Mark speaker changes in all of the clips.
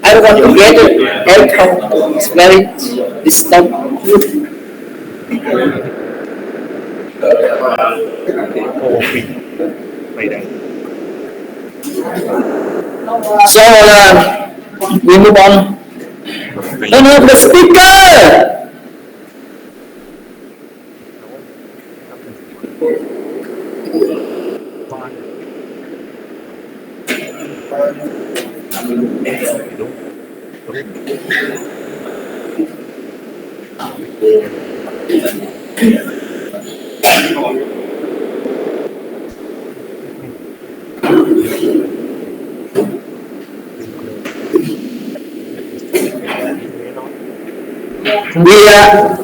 Speaker 1: I want to get it. Echo is very distant. So we move on. Turn off the speaker. We are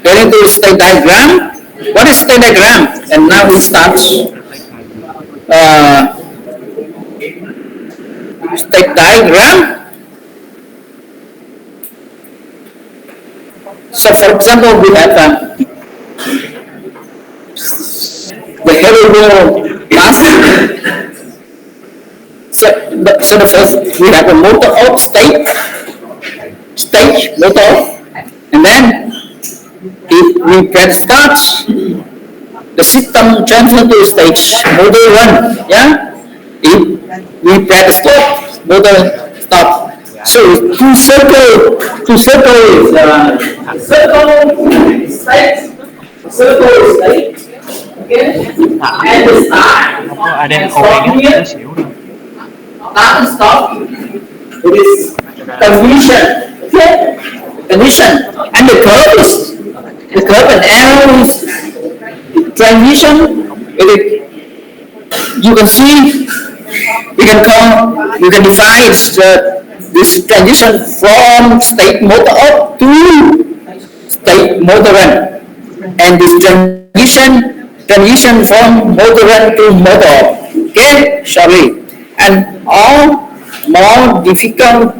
Speaker 1: going to state diagram. What is state diagram? And now we start state diagram. So, for example, we have the heavy task. So the first we have a motor out stage motor, and then if we press start, the system transfer to stage motor run. Yeah. If we press stop, motor stop. So two circle is circle state. Okay. And the start and stop here. Start and stop. It is condition. Okay. Condition. And the curve and arrow is transition. You can see. You can define this transition from state motor up to state motor run, and this transition from motor run to motor off. Okay, sorry. And all more difficult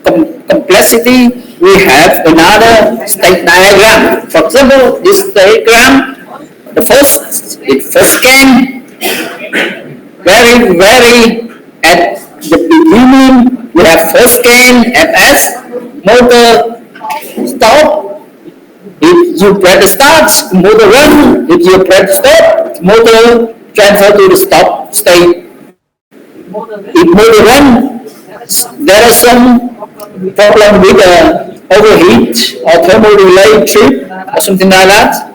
Speaker 1: complexity, we have another state diagram. For example, this diagram, the first scan, very at the beginning, we have first scan, FS, motor stop. If you press the start, motor run. If you press stop, motor transfer to the stop state. If motor run, there is some problem with overheat or thermal relay trip or something like that.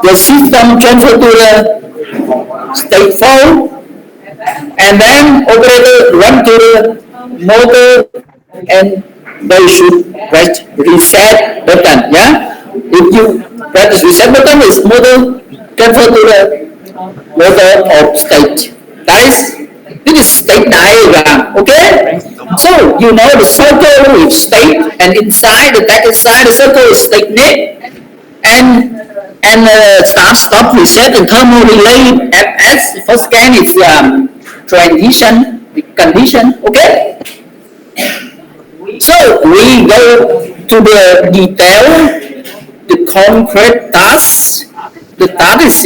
Speaker 1: The system transfer to the state 4, and then operator run to the motor, and they should press reset button. Yeah, if you press reset button, it's motor transfer to the motor of state. This is state diagram. Okay, so you know the circle with state, and inside the circle is state net, and start, stop, reset, and thermal relay FS. First scan is transition, the condition. Okay. So we go to the detail, the concrete task. The task is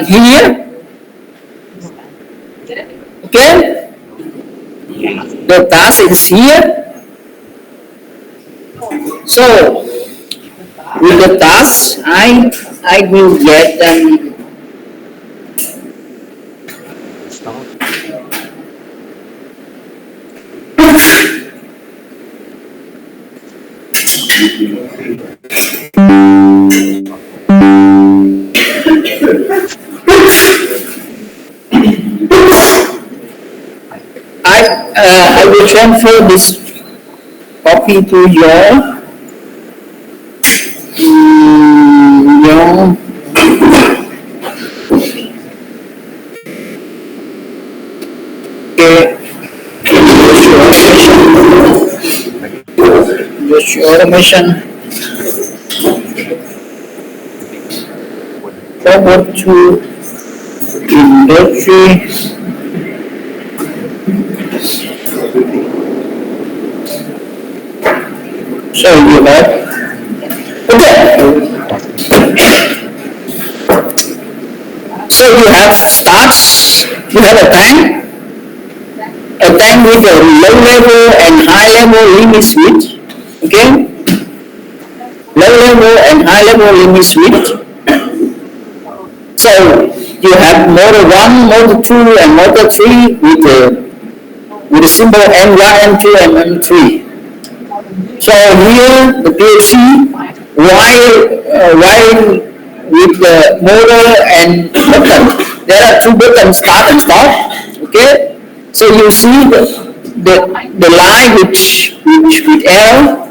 Speaker 1: here. Okay. The task is here. So with the task, I will get I will transfer this copy to your automation forward to industry. So you have So you have starts, you have a tank, a tank with a low level and high level limit switch. Okay, low level and high level limit switch. So you have motor 1, motor 2, and motor 3 with the symbol M1, M2, and M3. So here the PLC wiring with the motor and button. There are two buttons, start and stop. Okay, so you see the line with arrow.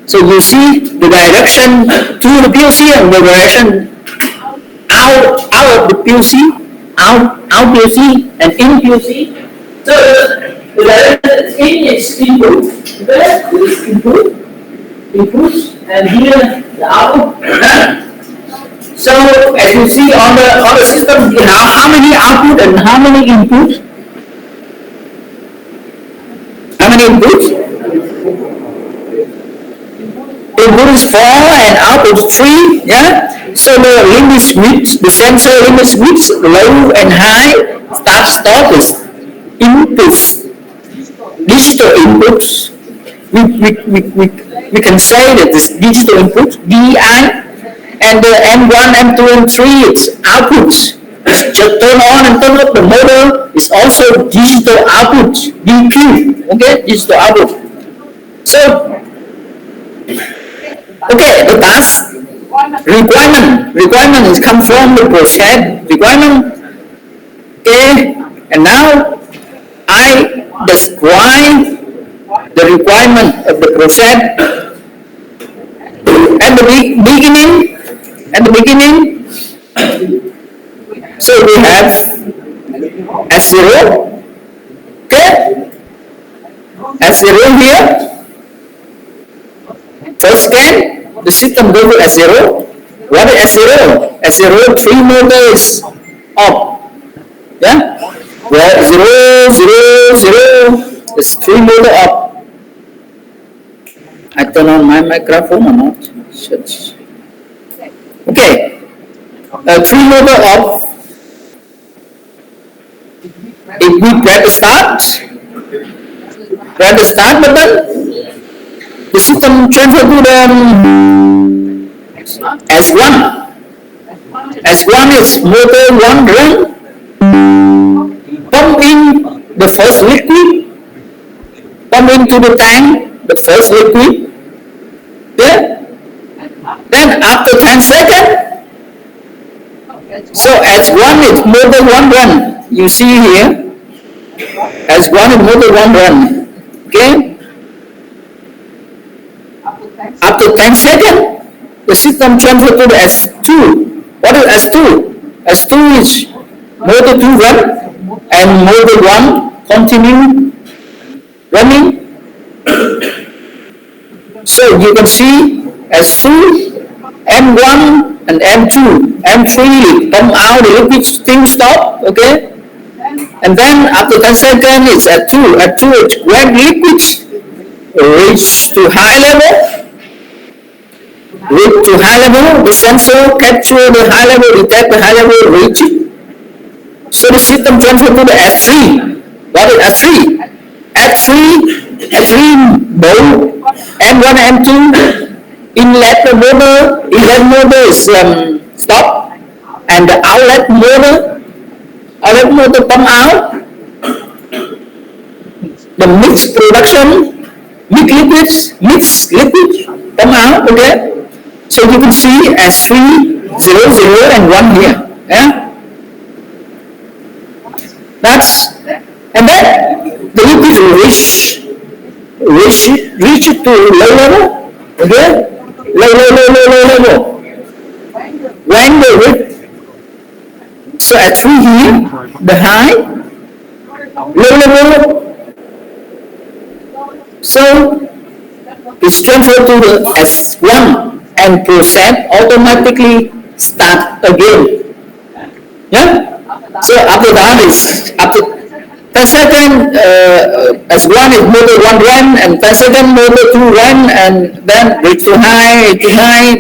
Speaker 1: So you see the direction to the PLC and the direction out of the PLC, out PLC and in PLC. So the direction in is input, there is input, and here the output. So as you see on the system, you have how many output and how many input? How many inputs? Input is 4 and output is 3. Yeah. So the limit switch, the sensor limit switch, low and high, start stop is inputs, digital inputs. We can say that this digital input, DI, and the M1, M2, and 3 is outputs. Just turn on and turn off the motor is also digital output, DQ. Okay, digital output. So, okay, the task requirement is come from the process requirement. Okay, and now I describe the requirement of the process at the beginning. So we have S0. Okay, S0 here. First scan, the system goes to S0. What is S0? S0, 3 motors off. Yeah? Well, 0, 0, 0 is 3 motor off. I turn on my microphone or not? Okay. 3 motor off. If we press the start button, the system transfer to the S1. S1 is motor 1 run. Pump in the first liquid. Pump into the tank the first liquid. Yeah. Then after 10 seconds, so S1 is motor 1 run. You see here, S1 is motor 1 run. Okay. After 10 seconds, the system transfer to the S2. What is S2? S2 is motor 2 run and motor 1 continue running. So you can see S2, M1 and M2, M3 come out, the liquid steam stop, okay? And then after 10 seconds it's at 2 it's when liquids reach to high level, the sensor capture the high level, detect the high level, reach it. So the system transfer to the S3. What is S3? S3 both M1 M2 inlet motor is stop, and the outlet motor come out. The mixed liquids come out. Okay, so you can see S3 0 0 and 1 here. Yeah, and then the liquid reach to low level. Okay, low level. When they reach, so at 3 here, the high, low level. So it's transferred to the S1 and process automatically start again. Yeah. So after that is after 10 seconds, S1 is motor 1 run and 10 seconds motor 2 run, and then reach to high,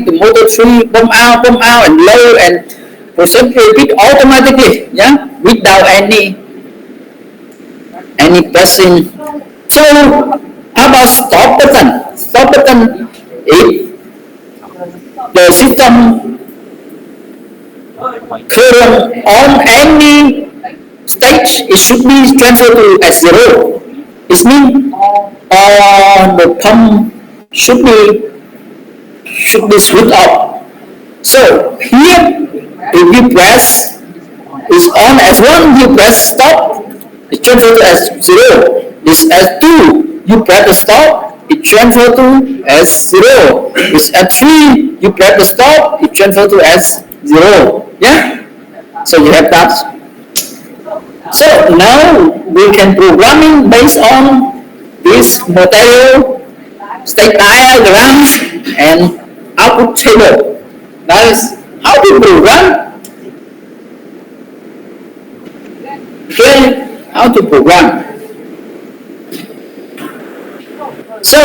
Speaker 1: the motor 3 pump out and low, and process repeat automatically, yeah, without any any pressing. So how about stop button? Stop button, if the system current on any stage, it should be transferred to S0. It means the pump should be switched off. So here, if you press is on S1, you press stop, it transfer to S0. This S2, you press the stop, it transfer to S0. This S3, you press the stop, it transfer to S0. Yeah? So you have that. So now we can programming based on this material, state diagrams, and output table. That is how to program. Okay, how to program. So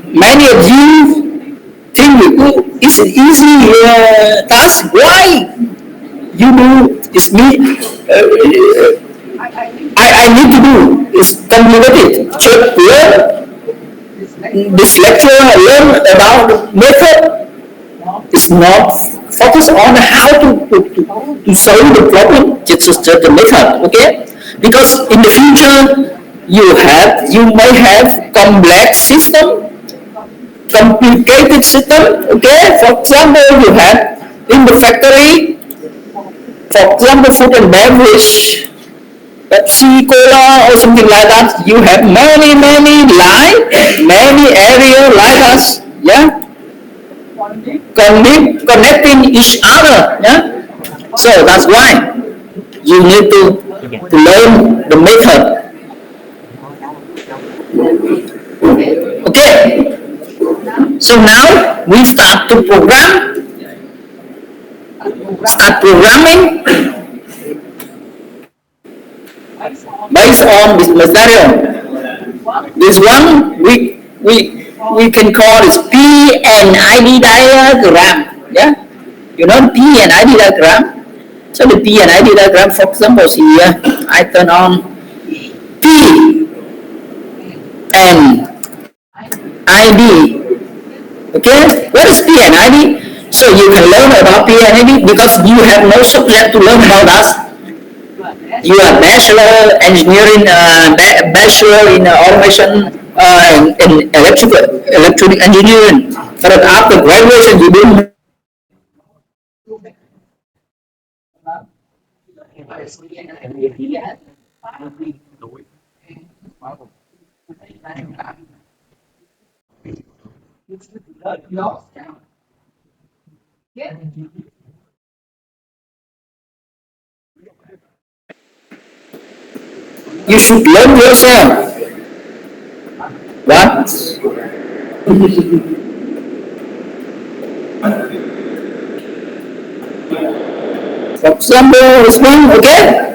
Speaker 1: many of you think it's an easy task. Why you do is me? I need to do. It's complicated. Check here. This lecture learn about method. It's not focus on how to solve the problem. Just the method. Okay? Because in the future you may have complex system, complicated system. Okay? For example, you have in the factory. For example, food and beverage, Pepsi, Cola, or something like that. You have many line, many area like us, yeah, connecting each other, yeah. So that's why you need to learn the method. Okay. So now we start to program. Start programming based on this material. This one we can call this PNID diagram. Yeah, you know PNID diagram. So the PNID diagram, for example, here I turn on P N I D. Okay, what is PNID? So you can learn about PNID because you have no subject to learn about that. You are bachelor engineering, bachelor in automation, in electronic engineering. But after graduation, you don't. You should learn yourself. What? For example, this one, okay?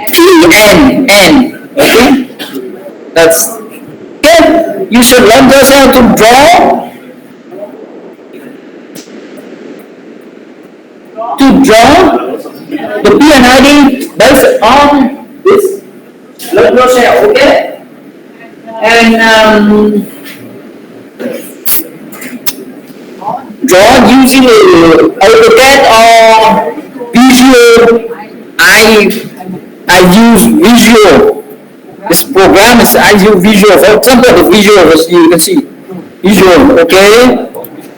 Speaker 1: PNN, okay? That's okay. You should learn yourself to draw. The PNID based on this. Learn yourself, okay? And draw using AutoCAD or Visual. I use Visual. This program is I use Visual. For example, the Visual you can see Visual, okay?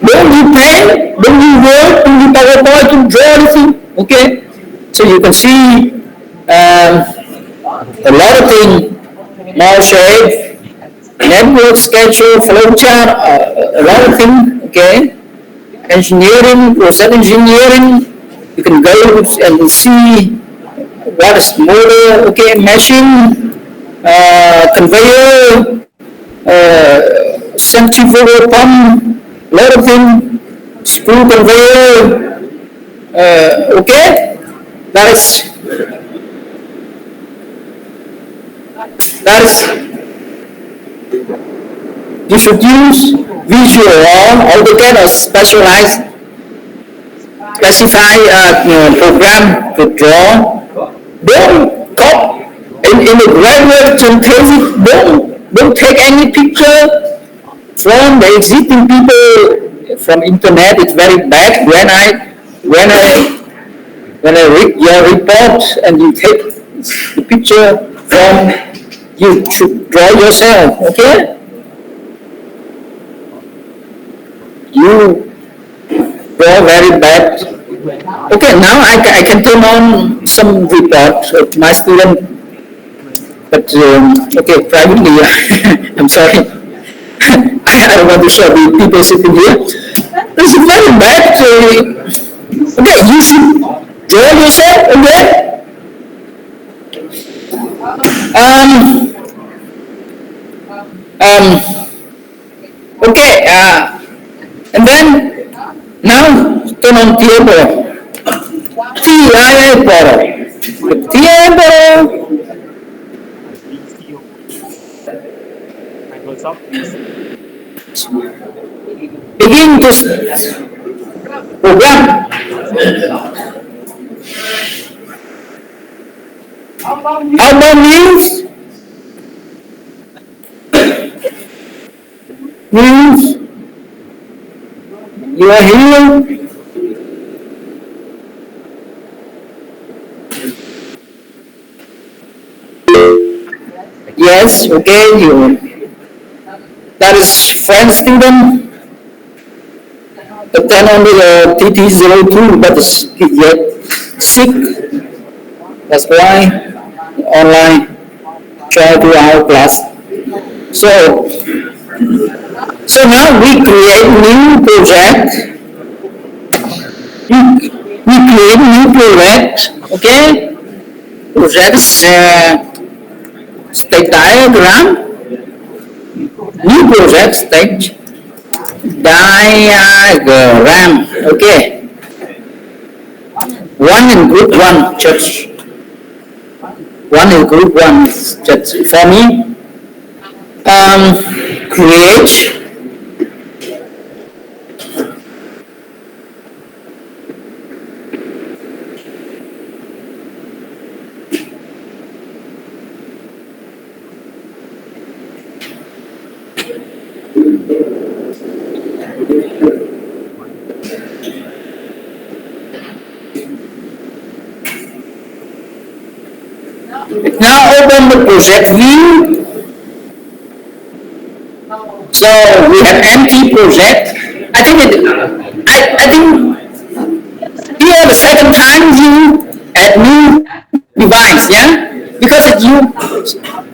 Speaker 1: Don't you pen, don't you Word, don't you PowerPoint to draw anything, okay? So you can see a lot of things, more shape, network, schedule, flowchart, a lot of things, okay? Engineering, process engineering, you can go and see what is motor, okay, machine, conveyor, centrifugal pump, a lot of things, screw conveyor, okay? That is you should use Visual or AutoCAD or specify program to draw. Don't copy in the graduate synthesis, don't take any picture from the existing people from internet. It's very bad when I read your report and you take the picture from, you should draw yourself, okay? You draw very bad. Okay, now I can turn on some report of my student, but okay, privately, I'm sorry. I don't want to show the people sitting here. This is very bad. Okay, you should draw yourself, okay? Okay, and then now turn on tiempo. Tiempo. Tiempo. Begin to program. How about news? News. You are here. Yes, okay, that is French student, but then only the TT02, but is yet sick. That's why online try to our class. So now we create new project. We create new project, okay? Project state diagram. New project state diagram, okay? One in group one, just one in group one, just for me. Create now open the project view. So we have empty project. I think here the second time you add new device, yeah? Because you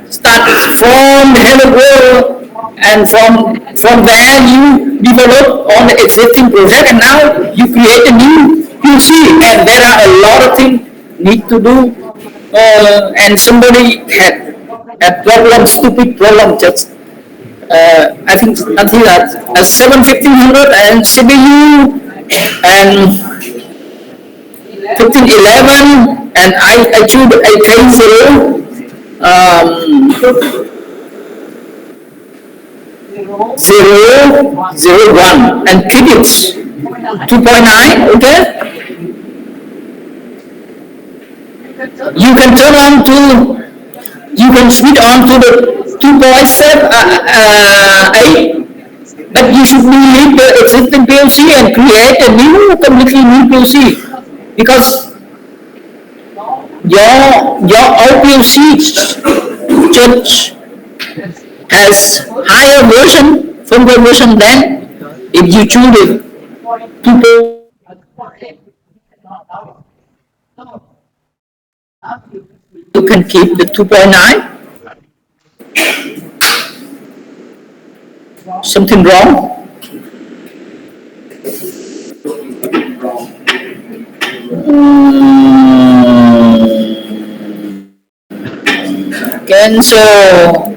Speaker 1: start from the hello world, and from there you develop on the existing project, and now you create a new QC, and there are a lot of things need to do. And somebody had a problem, stupid problem, just I think until that 7-1500 and CPU and 1511, and I choose AK0 001 and keep it 2.9, okay? You can turn on to, you can switch on to the 2.7, 8, but you should delete the existing PLC and create a new, completely new PLC, because your old PLC just has higher version, firmware version than if you choose it 2.8. You can keep the 2.9. Something wrong? Cancel.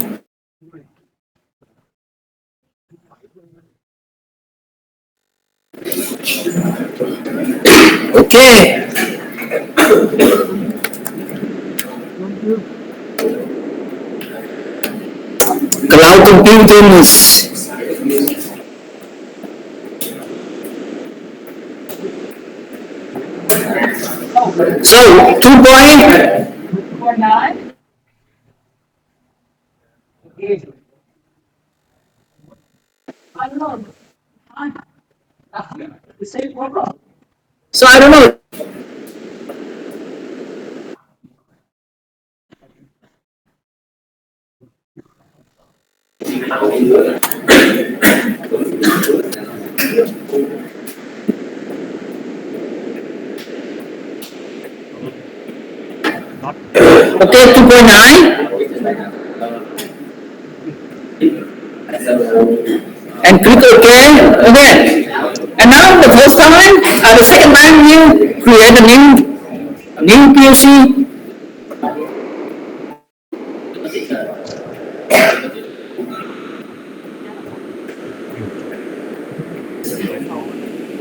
Speaker 1: Okay. Cloud computing is so 2.9. So I don't know. Okay, 2.9 and click OK again. And now the first time, the second time you create a new POC.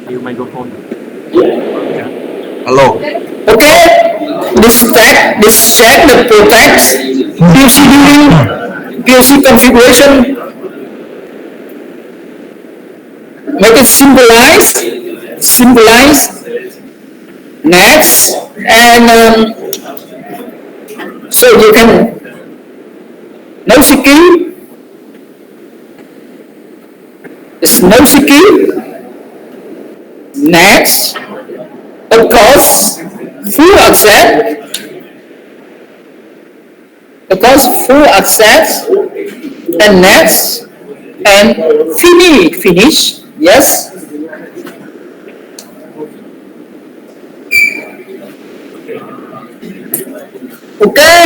Speaker 2: New microphone.
Speaker 3: Hello.
Speaker 1: Okay, this check the protect POC during POC configuration. Make it symbolize next, and so you can no security. It's no security. Next, of course, full access. Of course, full access, and next, and finish. Yes. Okay.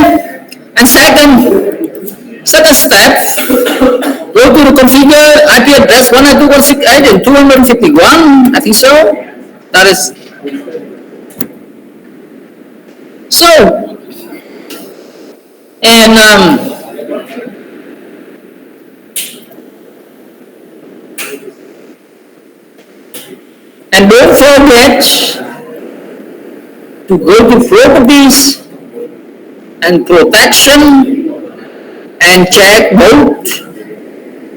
Speaker 1: And second step, go to the configure IP address 192.168 and 251. I think so. That is so. And don't forget to go to properties and protection and check both.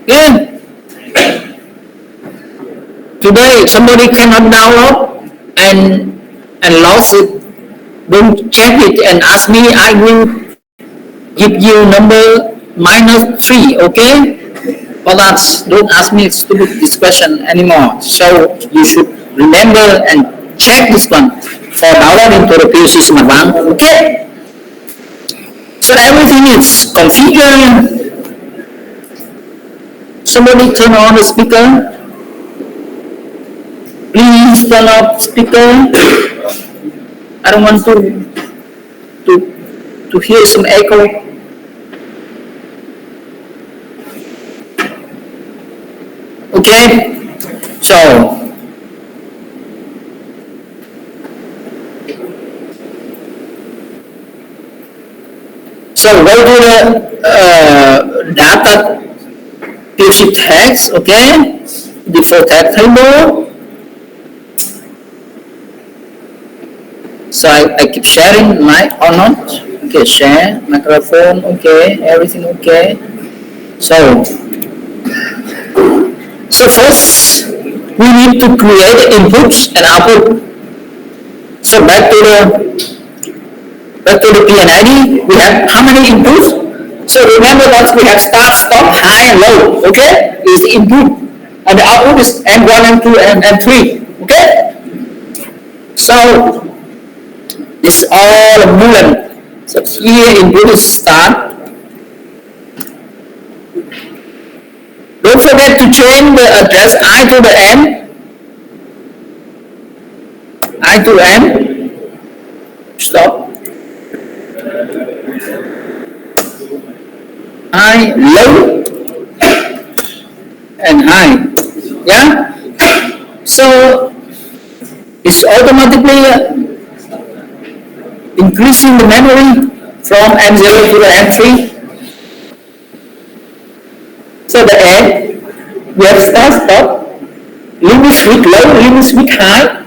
Speaker 1: Yeah. Today somebody cannot download and lost it. Don't check it and ask me. I will give you number -3. Okay. But that's, don't ask me stupid this question anymore. So you should remember and check this one for downloading to the POC Smart Bank. Okay. So everything is configured. Somebody turn on the speaker. Please turn off speaker. I don't want to hear some echo. Okay. So go to the data POC tags. Okay. Default tag table. So I keep sharing my or not. Okay, share microphone. Okay, everything okay. So first we need to create inputs and output. So back to the PNID, we have how many inputs? So remember that we have start, stop, high, and low. Okay, is the input, and the output is M1, M2, and M3. Okay. So this is all a boolean. So here input is start. Don't forget to change the address I to the N. I to N. Stop. High, low, and high. Yeah. So it's automatically increasing the memory from M0 to the M3. So the N, we have start, stop, limit switch low, limit switch high.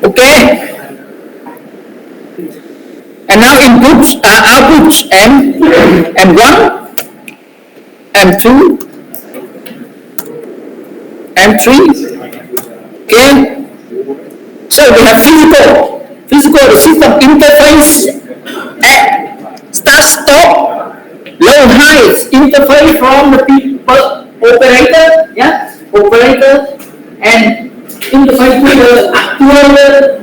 Speaker 1: Okay. And now inputs, outputs, and M1, M2, M3. Okay. So we have physical system interface at start stop, low high interface from the people operator, yeah, operator, and interface to the actuator.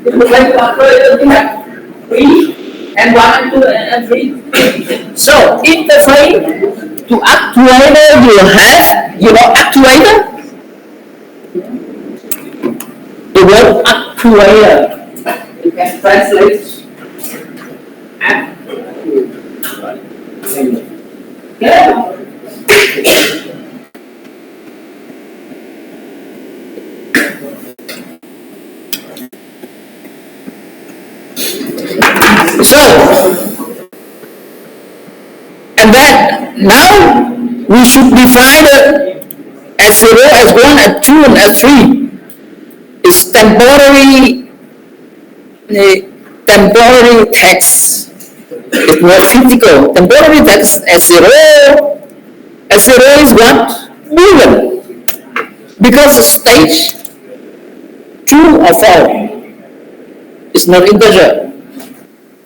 Speaker 1: Interface to actuator, we have three, and one and two and three. So interface to actuator, you have, you know, actuator. The word actuator, you can translate yeah. So, and then now we should define the S0, S1, S2, and S3. It's temporary text. It's not physical. Temporary text S0. S0 is what? Boolean. Because stage true or false. It's not integer.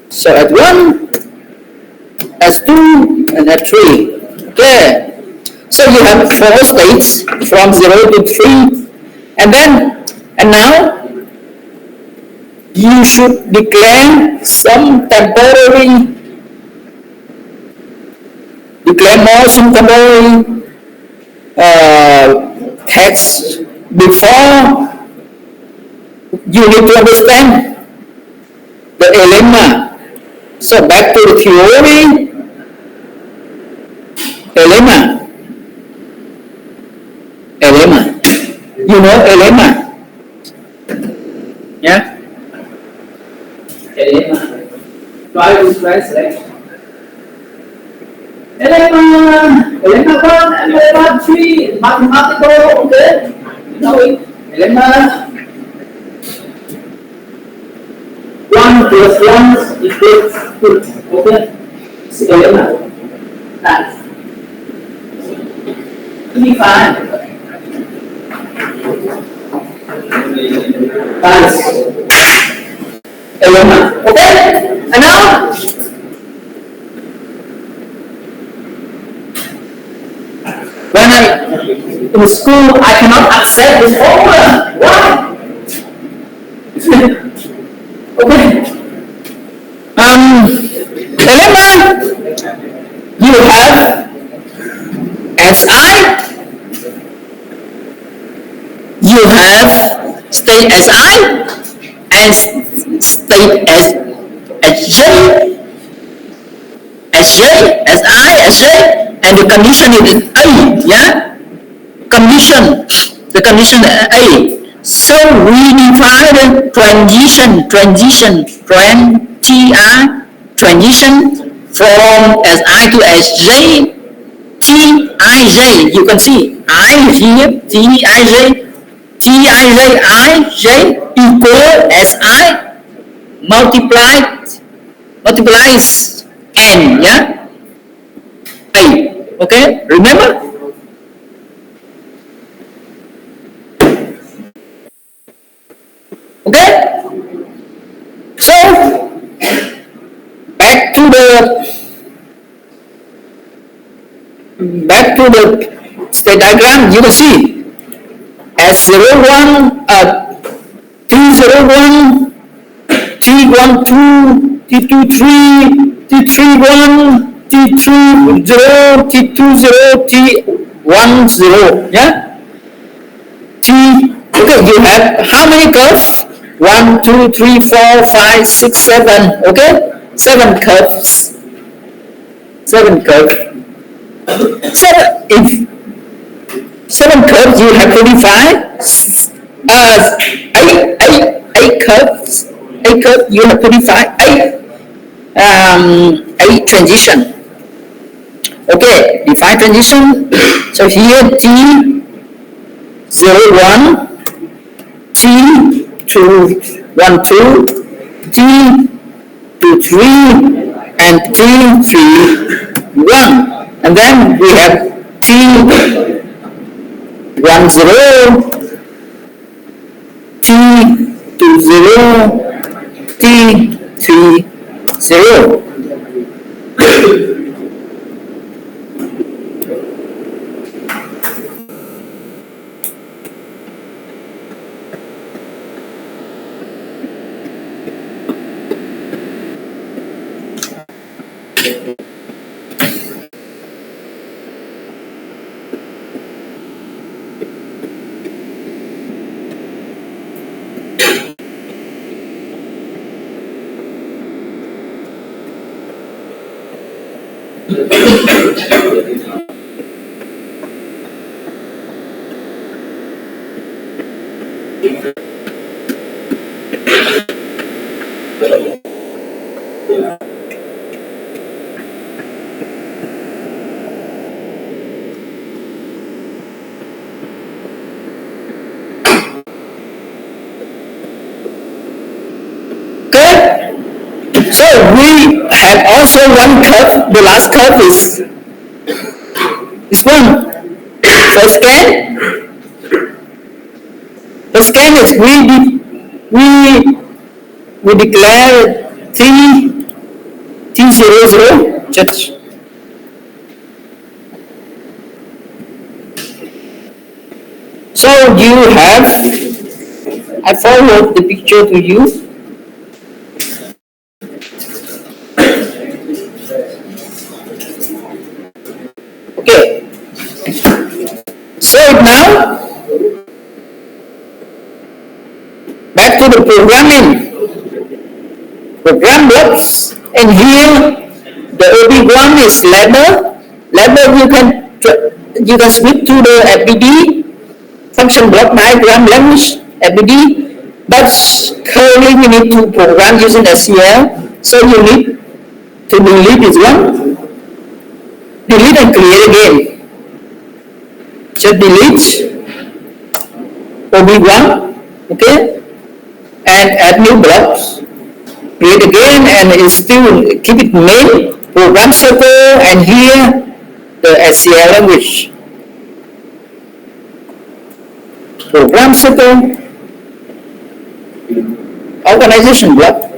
Speaker 1: So S1, S2, and S3. Okay. So you have 4 states from 0 to 3. And now you should declare some temporary, text before. You need to understand the lemma. So back to the theory. Lemma. You know lemma? Yeah? Lemma. Try to translate. Lemma 1 and lemma 3, mathematical, okay? You know it. Lemma 1 plus 1 equals 2, okay? It's lemma. That's fine. That's lemma. Okay? And now when in school I cannot accept this formula. Why? Okay. Lemma, you have SI, you have state SI and state SJ, and the condition is A, yeah? The condition A. So we define the transition from SI to SJ, Tij, you can see I here, Tij, Ij equal SI multiplies N, yeah? A, okay? Remember? Okay? So, back to the state diagram, you can see S01, T01, T12, T23, T31, T30, T20, T10, yeah? Okay, you have how many curves? 1, 2, 3, 4, 5, 6, 7, okay? 7 curves. 7 curves. So if 7 curves you have to define 8 curves. 8 curves you have to define 8 transition. Okay, define transition. So here T01, T212, T23, and T, 3, 1. And then we have T, 1, 0, T, 2, 0, T, 3, 0. Good. So we have also one curve. The last curve is this one. First scan. First scan is we declare T00. Just so you have. I forward the picture to you. Okay. So now, back to the programming. Program blocks, and here the OB1 is label. Label you can switch to the FBD function block diagram language FBD, but currently we need to program using SCL. So you need to delete this one. Delete and create again. Just delete OB1, okay, and add new blocks. Create again, and it's still keep it main program circle, and here the SCL language. Program circle, organization block.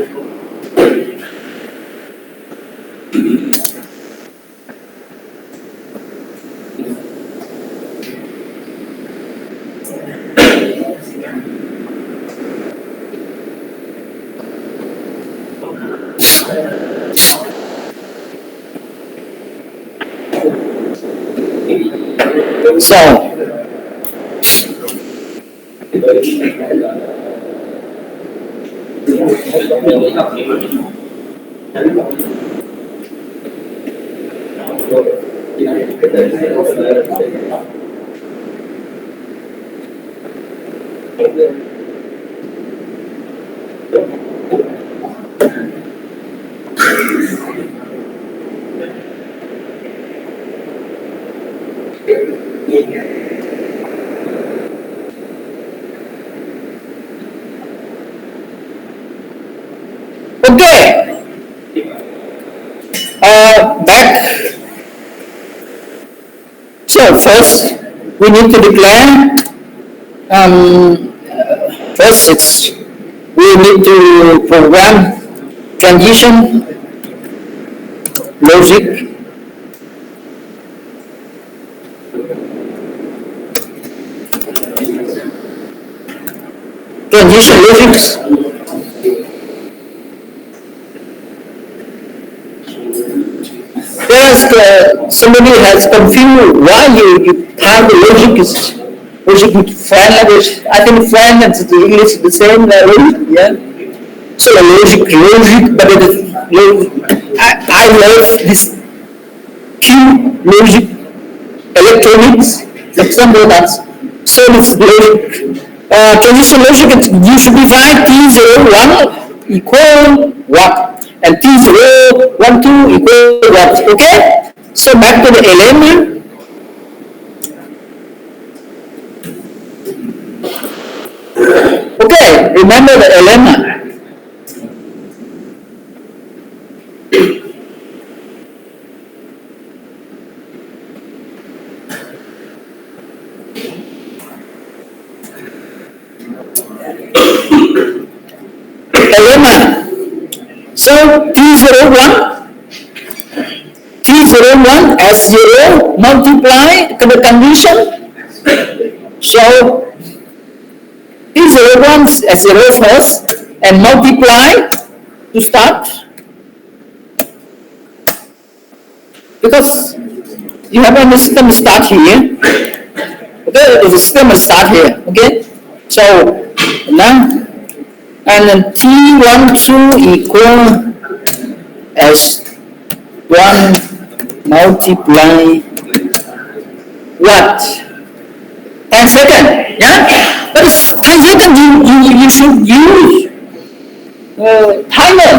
Speaker 1: So okay, back. So first we need to declare first we need to program transition logic. Transition logics. Somebody has confused why you have the logic with foreign language. I think foreign and English the same language, yeah. So the logic, but I love this Q logic, electronics, example that. So this logic, transition logic, you should divide T01 equal what, and T012 equal what, okay? So back to the element. Okay, remember the element. So T01, S0 multiply the condition. So T01 S0 first and multiply to start, because you have a system start here. Okay, the system start here. Okay, so now and then T12 equal S1 multiply what? 10 seconds, yeah? But it's 10 seconds you should use timer.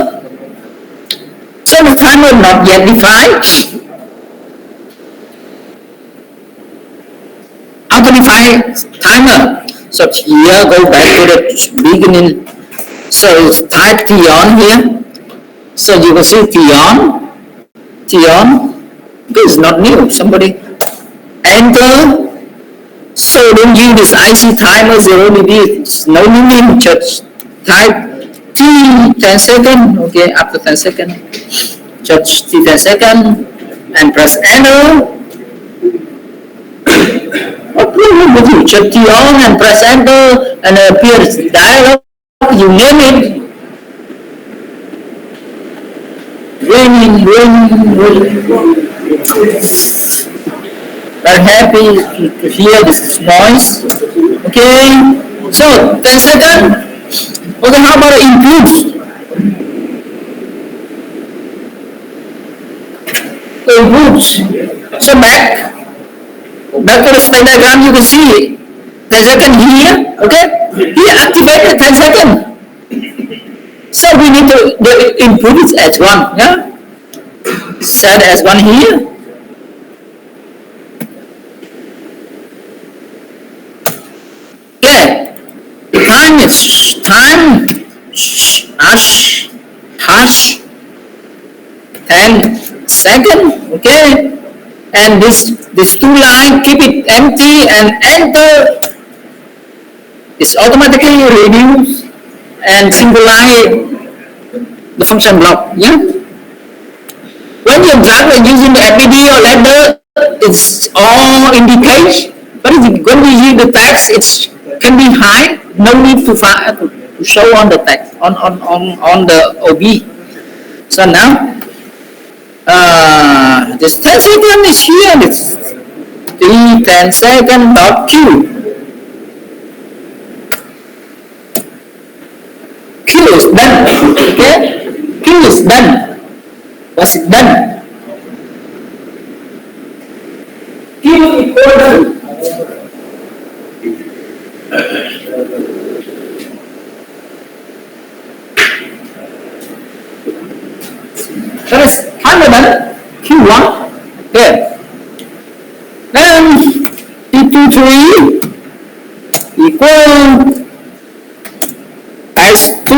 Speaker 1: So the timer not yet defined. How to define timer? So here go back to the beginning. So type T on here. So you can see T on. This is not new. Somebody enter. So don't use this IC timer 0dB. It's no meaning. Just type T 10 seconds. Okay, after 10 seconds, just T 10 seconds and press enter. What problem with you? Check T on and press enter and appears dialog. You name it. Raining. Very happy to hear this noise. Okay. So 10 seconds. Okay, how about improve? Improves. So back to the state diagram, you can see 10 seconds here. Okay. Here activated 10 seconds. So we need to input it as one. Yeah. Set as one here. Okay. Time is time hash 10 seconds. Okay. And this two line, keep it empty and enter. It's automatically reduced and symbolize the function block. Yeah. When you're driving using the FPD or ladder, it's all indicates. But when we use the text, it can be high. No need to show on the text on the OB. So now this 10 seconds is here. It's T 10 second dot Q. Q is done. Okay? Q is done. Was it done? Q equal done. That is timer done. Q1. Okay. Then T23 equal S2.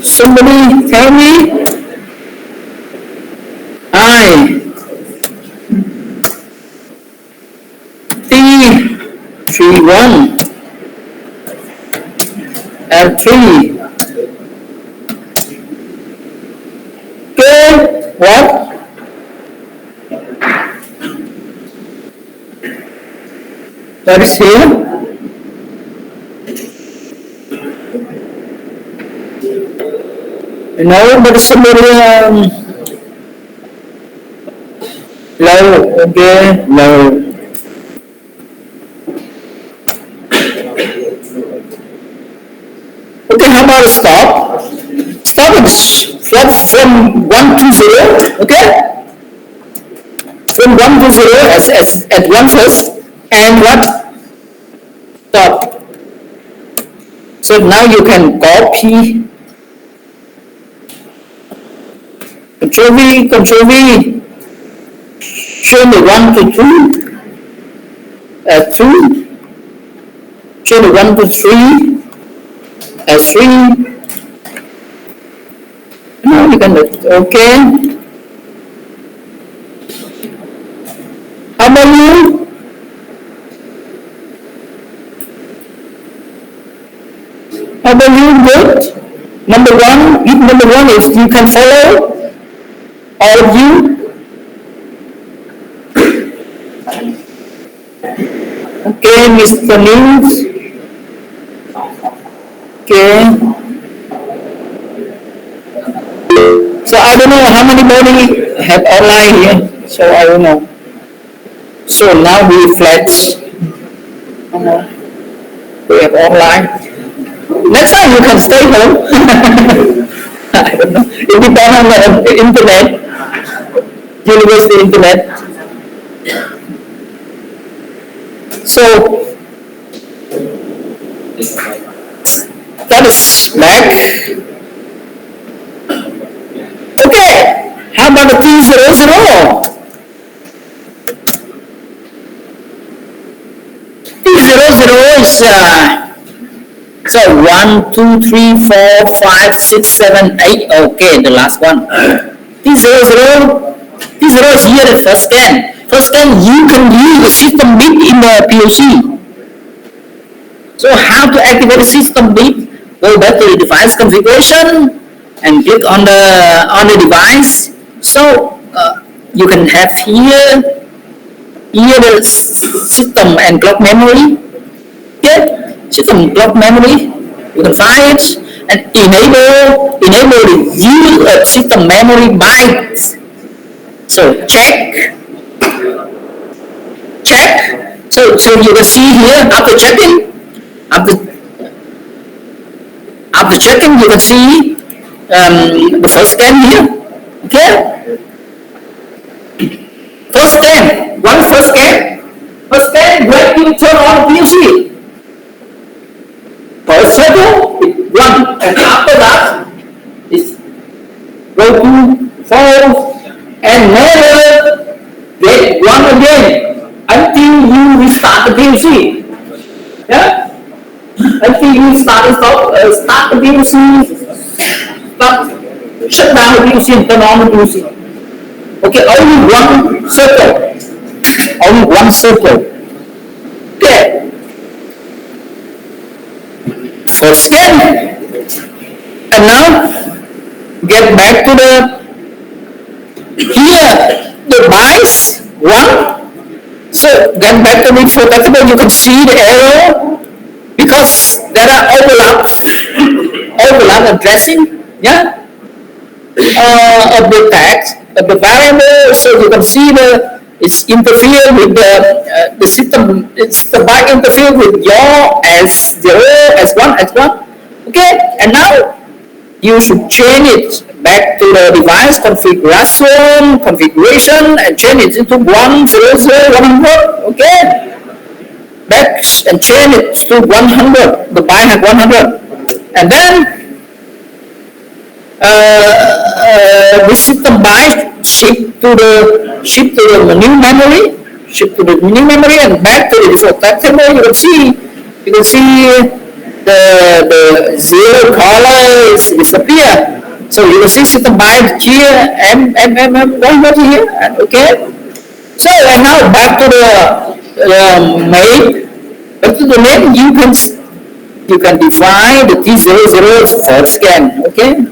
Speaker 1: Somebody tell me. I T31 L3. Okay, what? That is here. No, but somebody low, okay, low. Okay, how about stop? Stop is from 1 to 0, okay? From 1 to 0 as at 1 first, and what? Stop. So now you can copy. Control V, change the 1 to 2, 2, change the 1 to 3, 3, now you can, okay. How about you? How about you, good? number one, if you can follow, all of you. Okay, Mr. News. Okay. So I don't know how many have online here. So I don't know. So now we flash. We have online. Next time you can stay home. I don't know. It depends on the internet. University internet. So that is back. Okay, how about the T00? T00 is so 1, 2, 3, 4, 5, 6, 7, 8. Okay, the last one. T00 is here the first scan. First scan, you can use the system bit in the POC. So how to activate the system bit? Go back to the device configuration and click on the device. So you can have here the system and clock memory. Okay, system clock memory. You can find it and enable the use of system memory bytes. So check. So you can see here after checking. After checking, you can see the first scan here. Okay. First scan. What is first scan? First scan when you turn on the POC. First circle is 1, and after that is go to false and never get 1 again until you restart the POC. Yeah. Until you start the POC, shut down the POC and turn on the POC. Okay, only one circle. Only one circle. Okay. First scan. And now get back to the here the bytes 1. So get back to the forgettable. You can see the error. Because there are overlap addressing, yeah, of the text of the variable, so you can see it's interfere with the system. It's the byte interfere with your S0, S1, S1. Okay, and now you should change it back to the device configuration and change it into 100. Okay. Back and change it to 100. The byte had 100, and then the system byte shift to the new memory, and back to the default type table. You can see the zero color is disappear. So you can see system byte here, going here, okay. So and now back to the main. Back to the main, you can define the T00 first scan. Okay.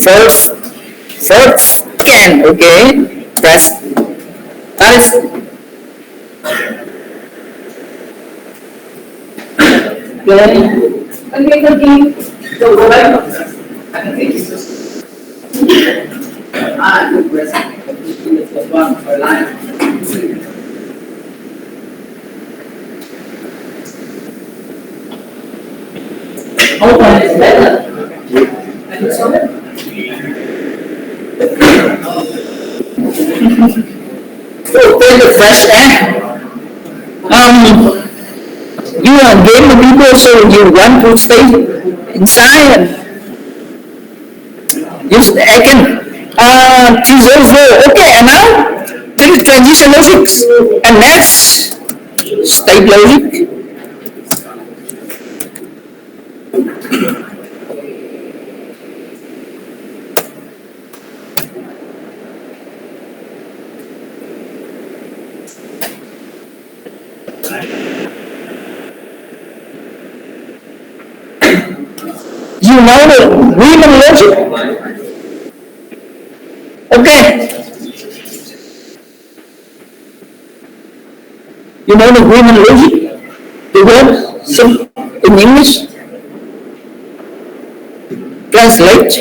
Speaker 1: First scan. Okay. Press. That is. Okay. So go back. One per line. Open is better. So take the fresh air. You are game the people, so you want to stay inside and use the icon. T00. Okay, and now take the transition logic and next state logic. you know the Riemann logic? Okay. You know the Riemann logic? The word in English? Translate.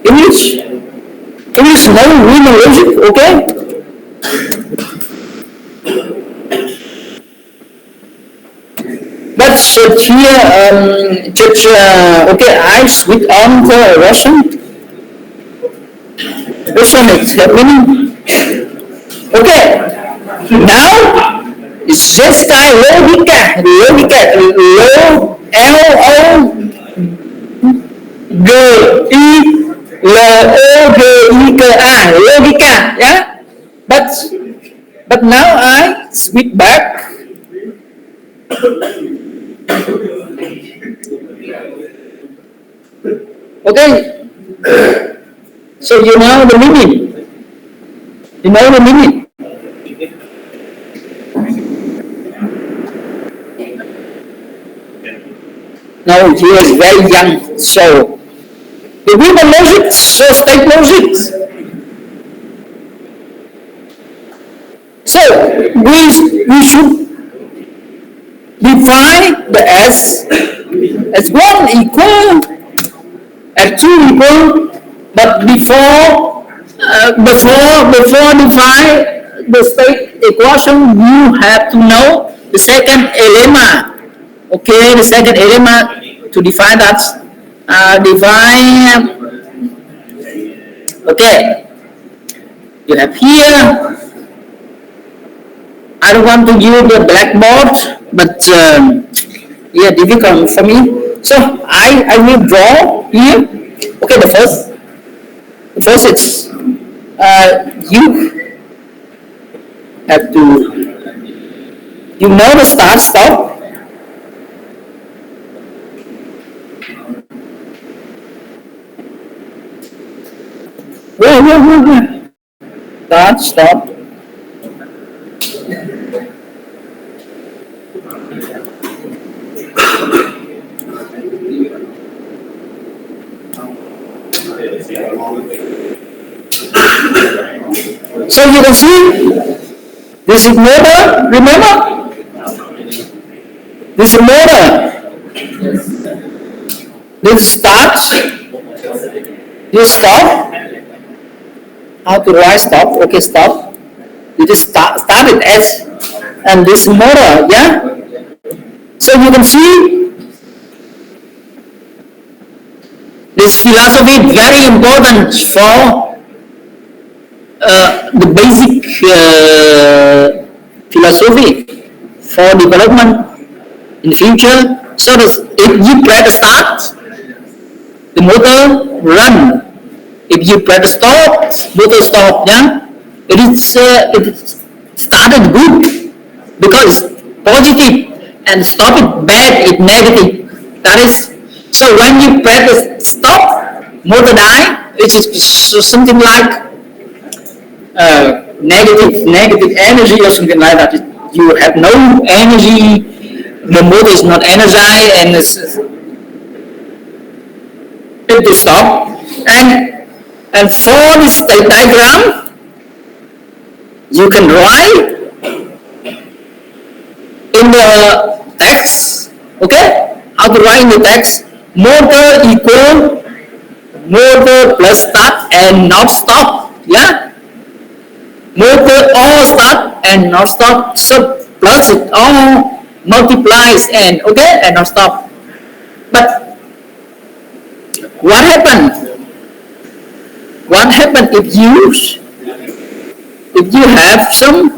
Speaker 1: English? English know Riemann logic, okay? But here, okay, I switch on the Russian. Russian is happening. Okay, now zesta logika, L-O-G-I-K-A, logika, yeah. But now I switch back. Okay, so you know the meaning. You know the meaning. Now he is very young, so the Riemann logic, so state logic. So we should define the as 1 equal, as 2 equal, but before define the state equation, you have to know the second element. Okay, the second element to define that. Okay, you have here. I don't want to use the blackboard, but yeah, difficult for me. So I will draw here. Okay, the first it's you have to, you know the start stop. Where? Start stop. So you can see this is motor, remember? This is motor. This start, this stop. How to write stop? Okay, stop. It is started S, and this motor, yeah? So you can see this philosophy very important for the basic philosophy for development in the future. So if you press the start, the motor run. If you press the stop, motor stop. Yeah, it started good because it's positive, and stop it bad, it's negative. That is, so when you press the stop, motor die. It is something like negative energy or something like that. You have no energy, the motor is not energized, and it will stop. And for this state diagram, you can write in the text. Okay, how to write in the text? Motor equal motor plus start and not stop. Yeah. Motor all start and not stop, so plus it all multiplies and okay and not stop. But what happened? What happened if you have some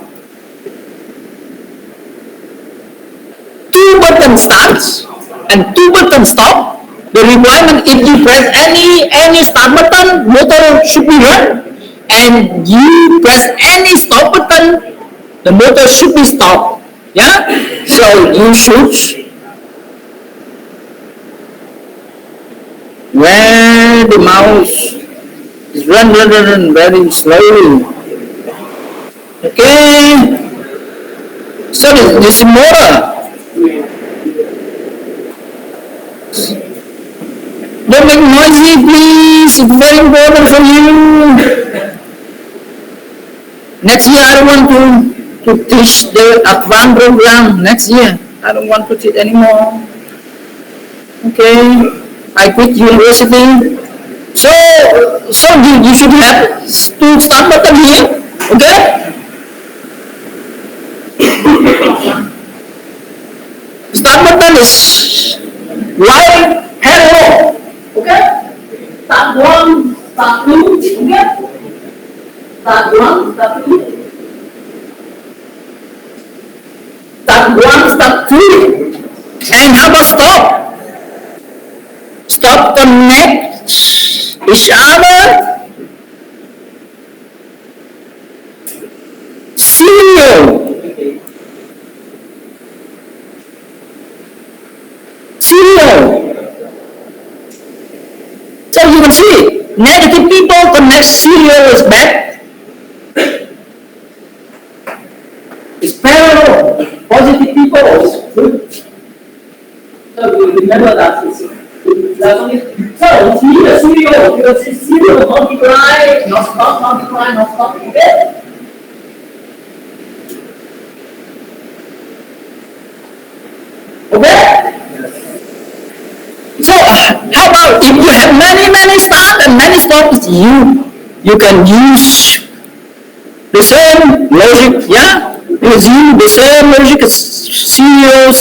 Speaker 1: 2 button starts and 2 button stop? The requirement, if you press any start button, motor should be run. And you press any stop button, the motor should be stopped. Yeah? So you should, where the mouse is run very slowly. Okay. So this is motor. Don't make noisy, please. It's very important for you. Next year, I don't want to teach the advanced program. Next year, I don't want to teach anymore. Okay, I quit university. So you should have to start button here. Okay. Start button is right hello. Okay. Start one, start two. Okay. Start one, start two. Start one, start two. And how about stop? Stop, connect each other. Serial. So you can see, negative people connect serial is bad. It's parallel. Positive people is good. So you remember that. So here serial, you can see serial multiply, not stop, multiply, not stop. Okay? Okay? So how about if you have many start and many stops, you can use the same logic, yeah? Use the same logic as serial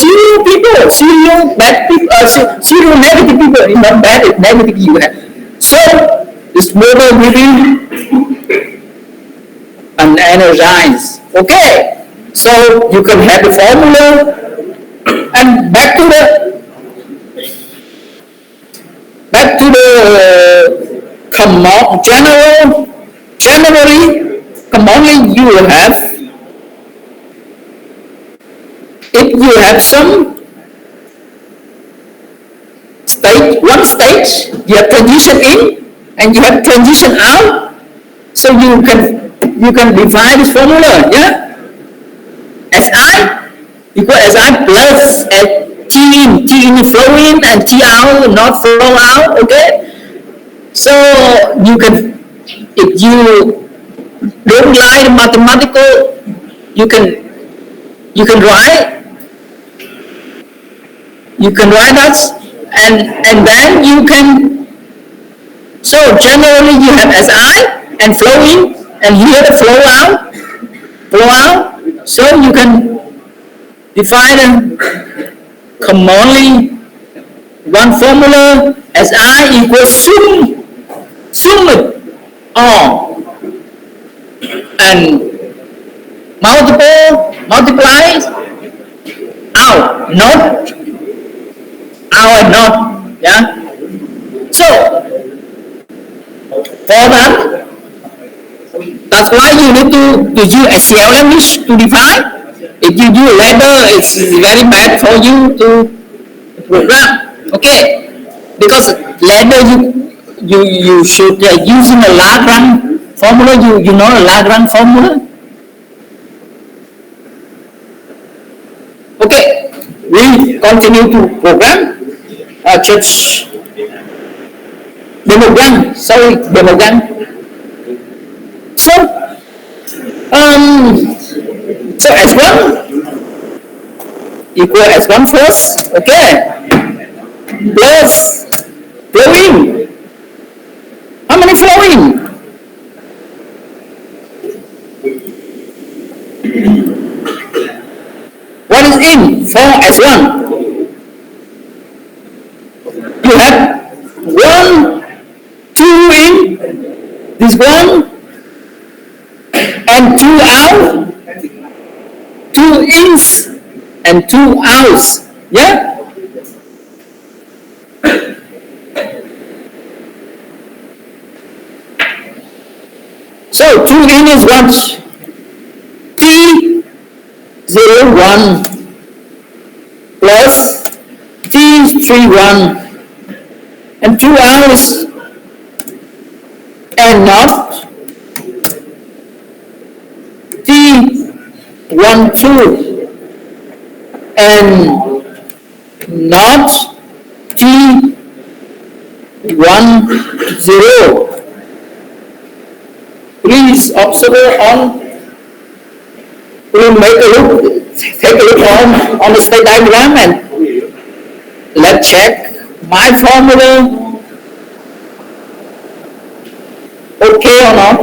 Speaker 1: people, serial bad people, serial negative people, it's not bad, it's negative you have. So this model will be unenergized. Okay, so you can have the formula and back to the generally commonly you will have, if you have some one stage, you have transition in and you have transition out, so you can define this formula, yeah? Si equal Si plus T in flow in and T out not flow out, okay? So you can, if you don't like mathematical, you can write that, and then you can, so generally you have Si and flow in and here the flow out, so you can define commonly one formula. Si equals sum it all and multiply out, not out and not, yeah? So for that's why you need to use SQL language to define. If you do ladder, it's very bad for you to program. Okay, because ladder you should using a Lagrange formula. You know a Lagrange formula. Okay, we continue to program. Church demogram. Sorry, demogram. So S1 equal S1 first, okay, plus flowing. How many flowing? What is in for S1? You have 1, 2 in, this one, and 2 out, 2 ins and 2 outs, yeah? So 2 in is what? T01 plus T31 and 2 hours and not T12 and not T10. Please observe on. We'll take a look on the state diagram and let's check my formula. Okay or not?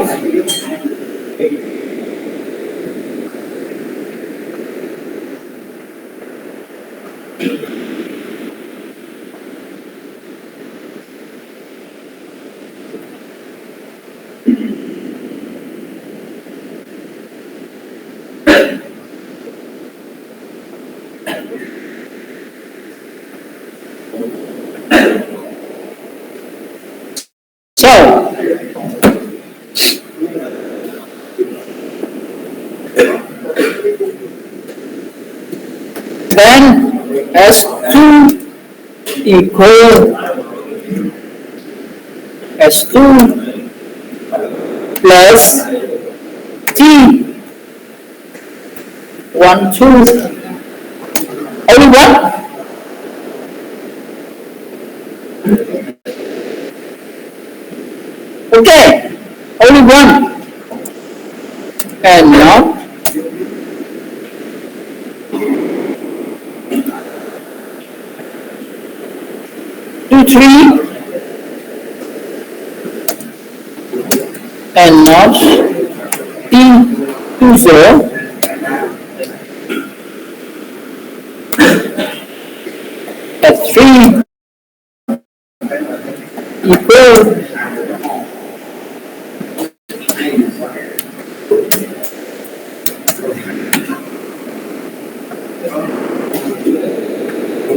Speaker 1: So, then S2 equal S2 plus T12 only one. Okay, only one. And now two, three, and not T20. At 3 equal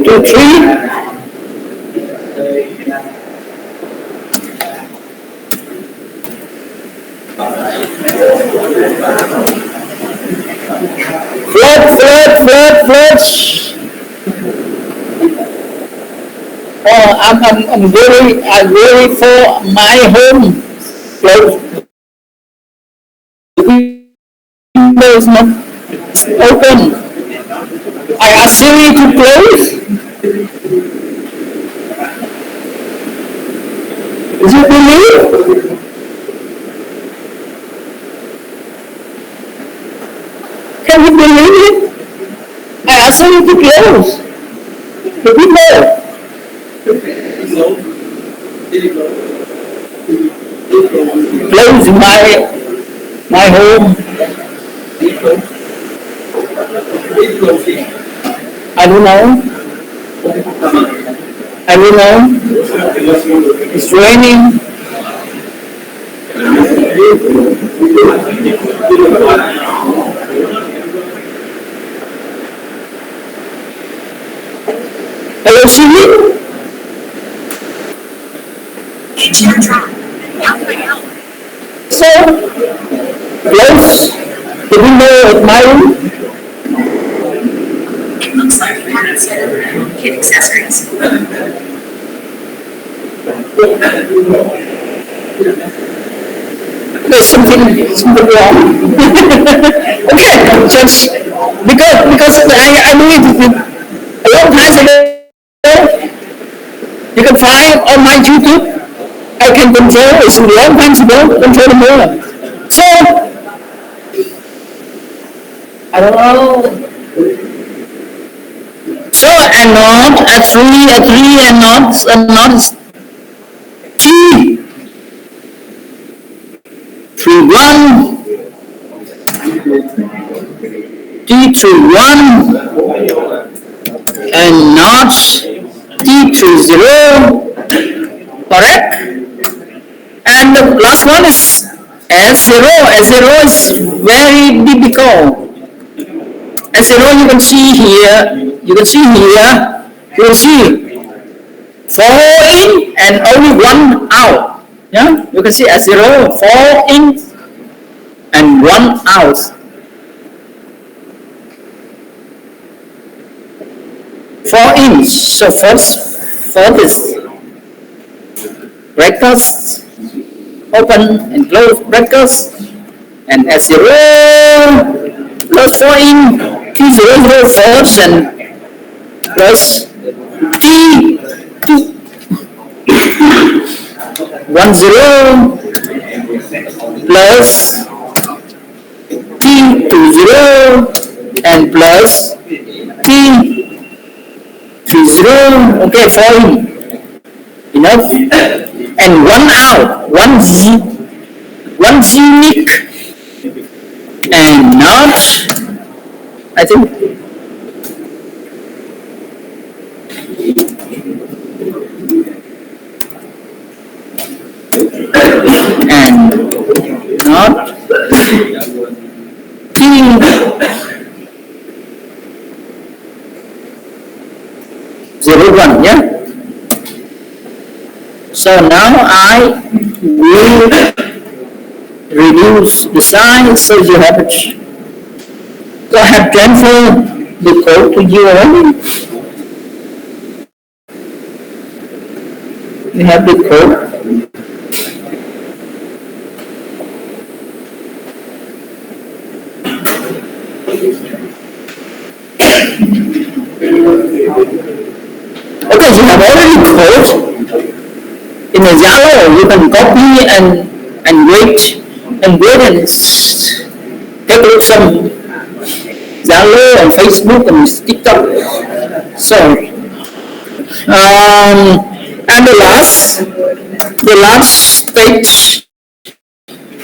Speaker 1: to 3 flat. Oh, I'm very for my home. Close. Window is not open. I ask Siri to close. Is it believe? Can you believe it? I ask Siri to close the window. Close my home. I don't know. It's raining. Hello, Siri. So, close the window of my room.
Speaker 2: It looks like you had some kid accessories.
Speaker 1: There's something wrong. Okay, just because I believe a long time ago, you can find on my YouTube. I can control. It's a long time ago. Control the motor. So I don't know. So and not at 3 and not T 31 T31 and not T30, correct? And the last one is S0. S0 is very difficult. S0 you can see here. You can see 4 in and only 1 out. Yeah, you can see S0, 4 in and 1 out. Four in. So first is brackets, open and close brackets, and S0 plus 4 in T00 first and plus T to 10 plus T to 0 and plus T 30. Okay, fine. Enough. And 1 out, one's unique and not, I think, and not T 01, yeah. So now I will reduce the size so you have it. So I have transferred the code to you already. You have the code. Okay, you have already code. In a Yellow, you can copy and wait and take a look some Yellow and Facebook and TikTok. So, and the last stage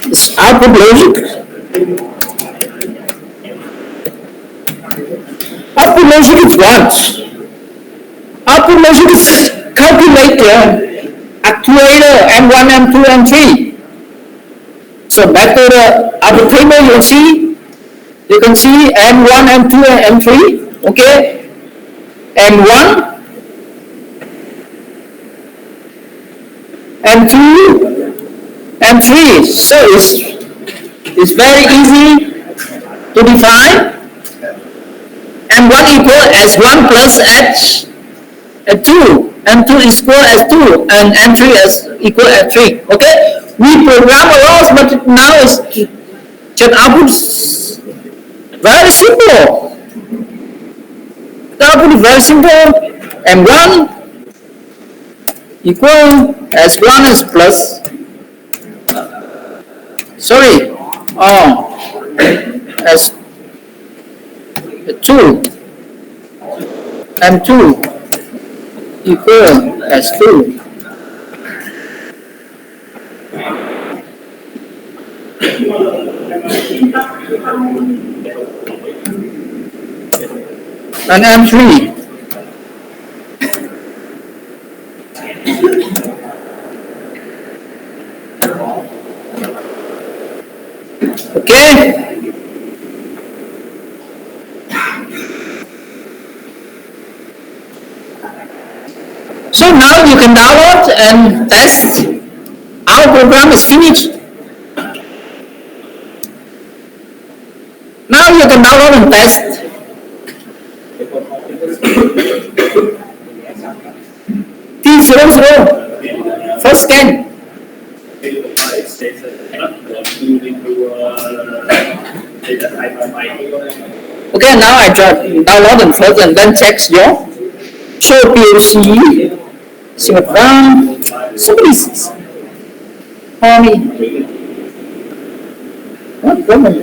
Speaker 1: is output logic. Output logic is what? Output logic is calculator, actuator, M1, M2, M3. So back to the output table, you can see M1, M2, and M3. Okay, M1, M2, M3. So it's very easy to define. M1 equal S1 plus S2. M2 is equal S2 and M3 is equal S3. Okay, we program a lot, but now it's just output very simple. The output is very simple. M1 equal S1 is plus. S2. M2 equal S2. And M3. Okay. So now you can download and test. Our program is finished. Now you can download and test. T00, first scan. Okay, now I download and first and then check your show POC. Somebody call me. What problem?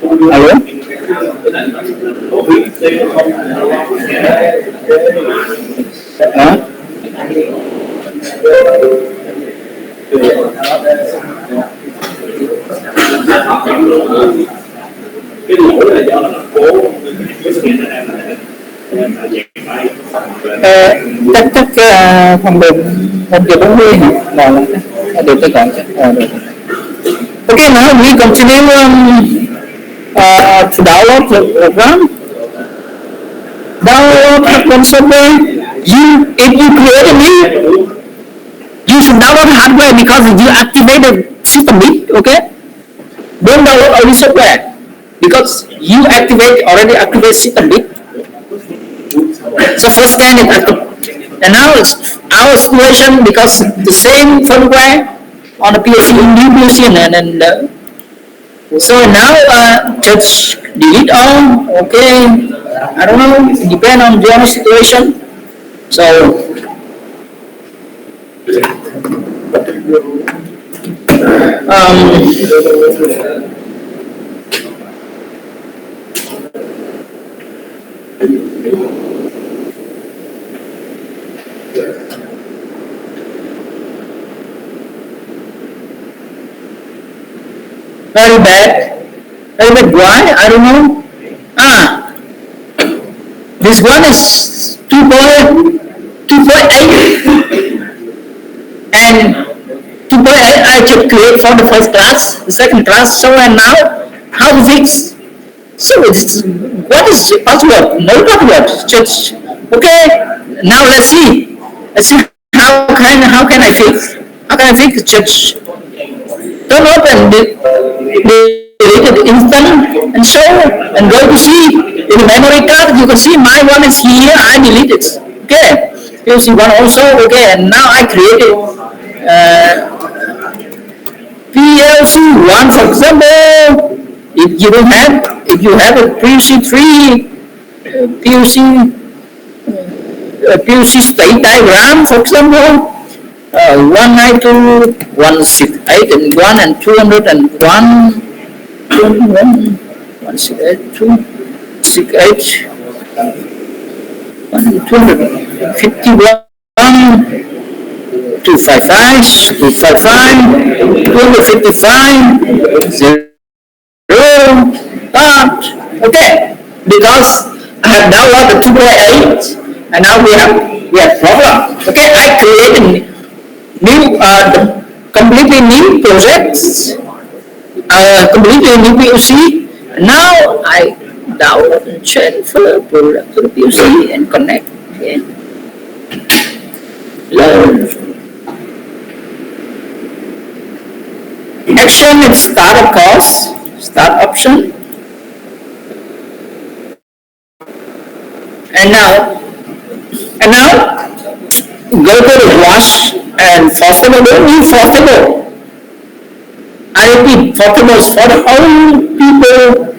Speaker 1: Hello? Huh?
Speaker 3: Cái lỗi là do là cố cái sự kiện này
Speaker 1: chắc phần mềm 1:40 hả? Được tôi chọn chắc. Okay, now we continue to download the program. Download one software. If you create a new, you should download hardware because you activate the system bit. Okay, don't download only software because you already activate system bit. So first scan is active, and now it's our situation because the same firmware on the POC in new POC and so now just delete all. Okay, I don't know, depend on your situation. So very bad. Very bad. Why? I don't know. This one is 2.8 and 2.8 I just create for the first class, the second class. So and now how to fix? So what is password? No password. Just okay. Now let's see. Let's see how can I fix? How can I fix? Just turn open deleted instant and show and go to see in the memory card. You can see my one is here. I deleted. Okay. You see one also. Okay. And now I created PLC one, for example. If you don't have, if you have a PLC3 PLC state diagram, for example, 192.168 and 1 and 201, 168, 268, 251, 255, 255, 0. Okay, because I have downloaded 2.8 and now we have problem. Okay, I created new completely new projects, completely new POC. Now I download and transfer product to the POC and connect again. Learn. Action is startup cost, start option. And now go to the wash and forcible. Don't use forcible. I repeat, forcible is for the old people.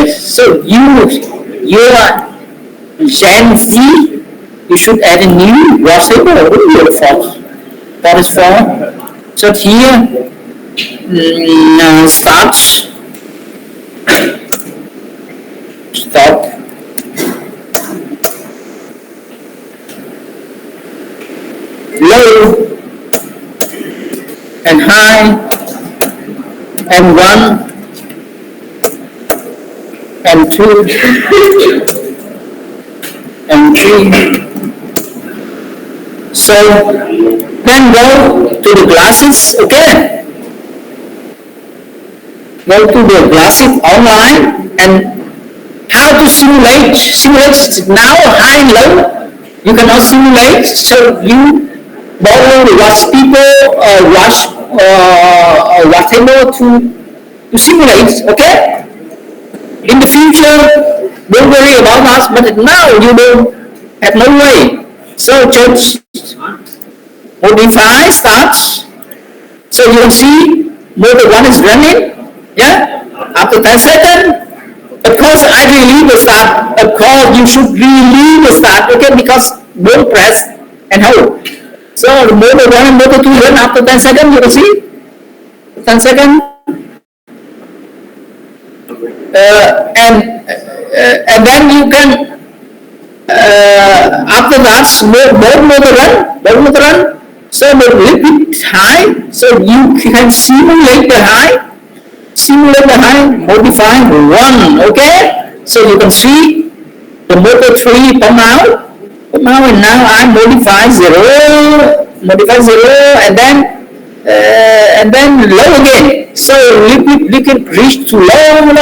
Speaker 1: So you are Gen Z. You should add a new washable. What is for? So here start. Low and high and 1 and 2 and 3. So then go to the glasses. Okay, go to the glasses online and how to simulate now high and low. You cannot simulate, so you borrow the watch people watch table to simulate. Okay, in the future don't worry about that, but now you don't have no way. So just modify start. So you can see motor 1 is running. Yeah, after 10 seconds. Of course, I relieve the start. Of course, you should relieve the start. Okay, because don't press and hold. So the motor 1 and motor 2 run after 10 seconds. You can see 10 seconds. And then you can after that both motor run. So the liquid high. So you can simulate the high. Modify 1. Okay. So you can see the motor 3 come out. And now I modify 0, and then low again. So liquid reach to low,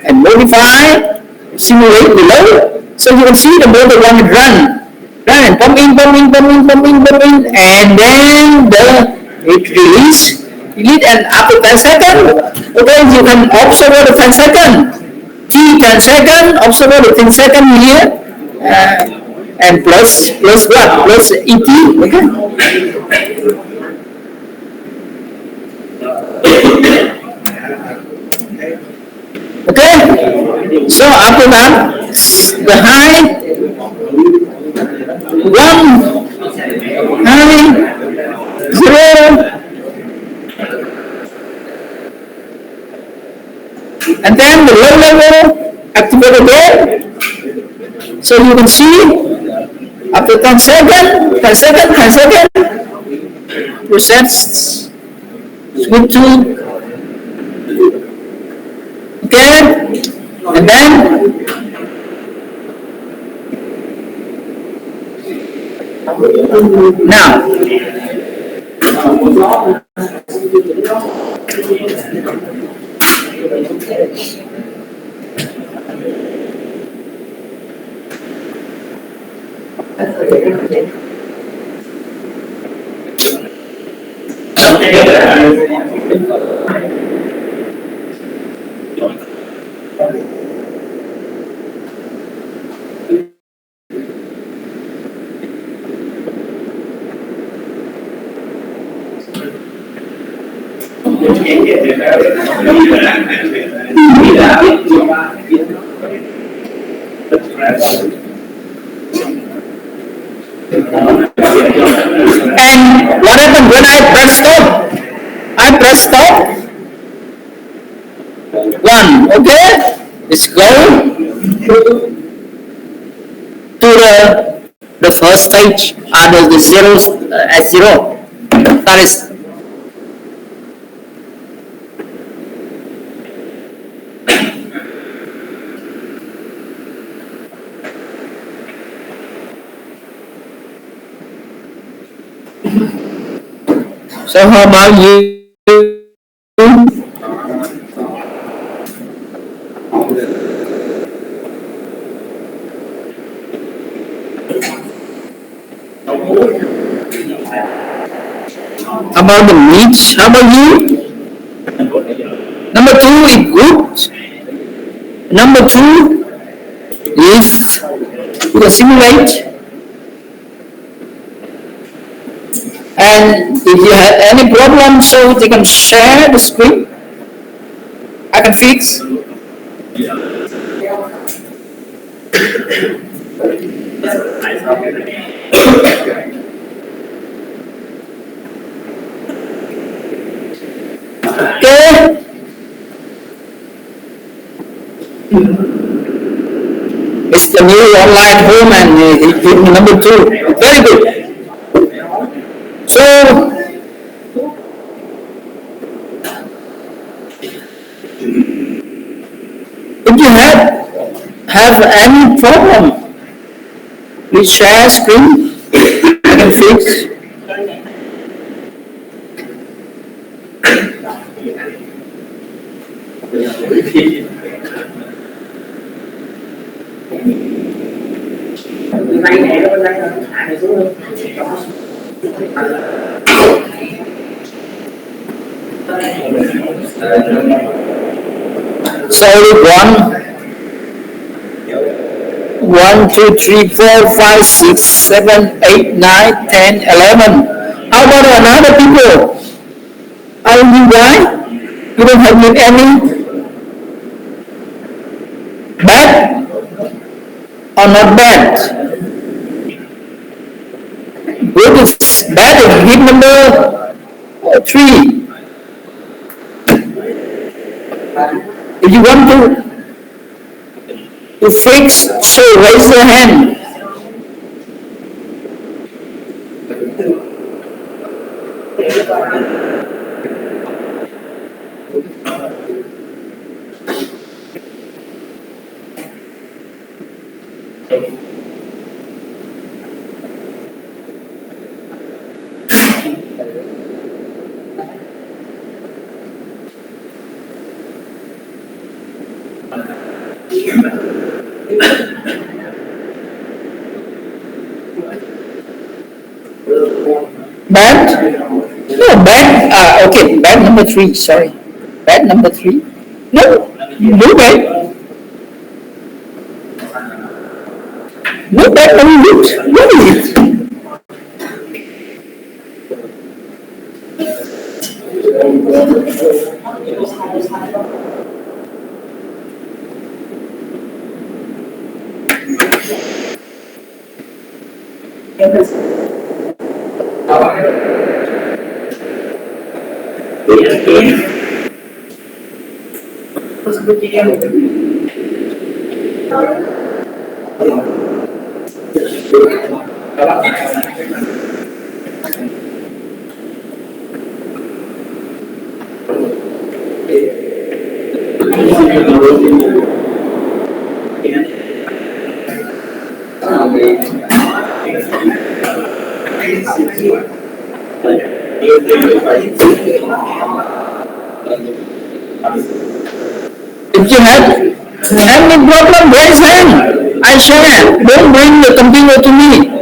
Speaker 1: and modify, simulate the low. So you can see the motor 1 run and pump in, and then it release, and after 10 seconds, okay, you can observe the 10 seconds. T10 seconds, observe the 10 seconds here. And plus what? Plus ET, okay? So after that, the high, one, high, zero, and then the low level activate again. So you can see after 10 seconds, 10 seconds, 10 seconds, resets, switch to, okay, and then now and what happened when I press stop? I press stop. One, okay? It's going to the first stage, the zeros at zero. That is so. How about you? About the niche, how about you? Number two is good. Number two is you can simulate. And if you have any problem, so they can share the screen. I can fix. Okay. It's the new online home and it give me number two. Very good. So if you have any problem, please share screen. I can fix. So one, two, three, four, five, six, 7, 8, 9, 10, 11. How about another people? Are you why? You don't have any bad or not bad? Good is bad. Hit number 3. If you want to fix, so raise your hand. Bad? No, bad. Okay, bad number 3. Sorry, bad number 3. No, no bad. No bad number good. What is it? If you have any problem, raise hand. I share. Don't bring the computer to me.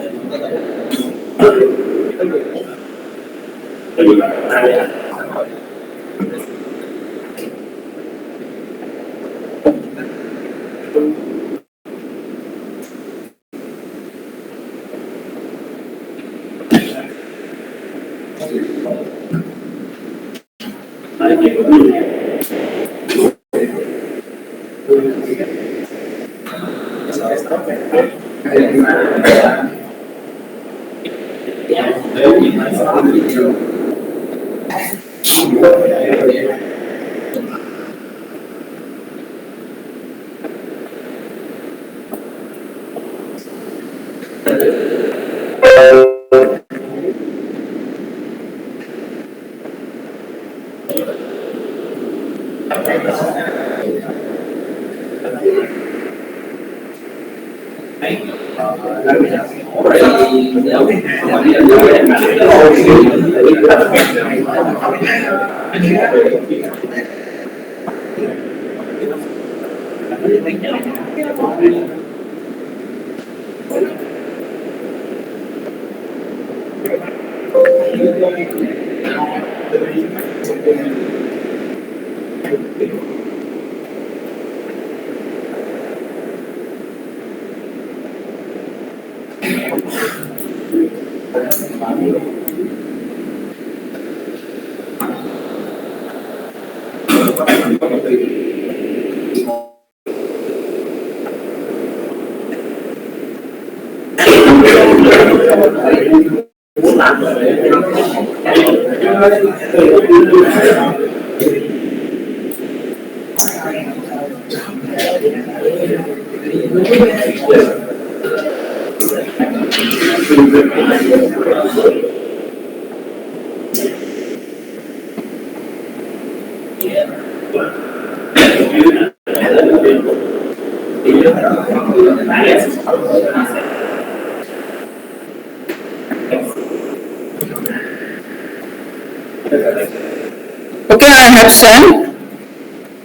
Speaker 1: Okay, I have sent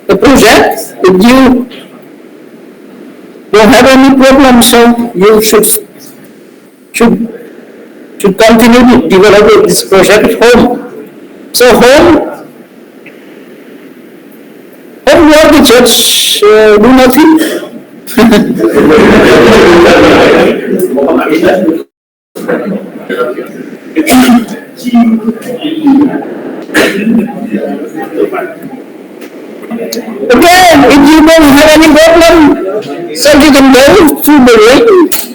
Speaker 1: the project. If you don't have any problem, so you should should continue to develop this project at home. So home work the church do nothing. Again, if you don't have any problem, so you can go to the ring.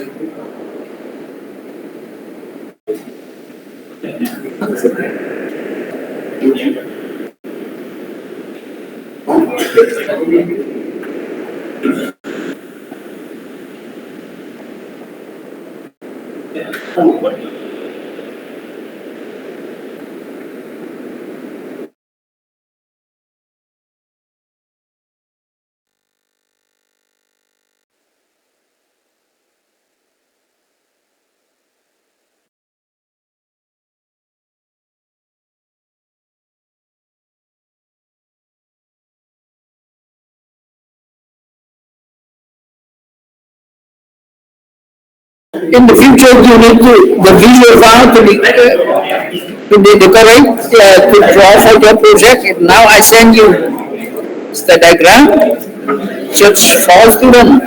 Speaker 1: In the future, you need the visual file to decorate, to draw for your project. Now I send you the diagram. Church for student.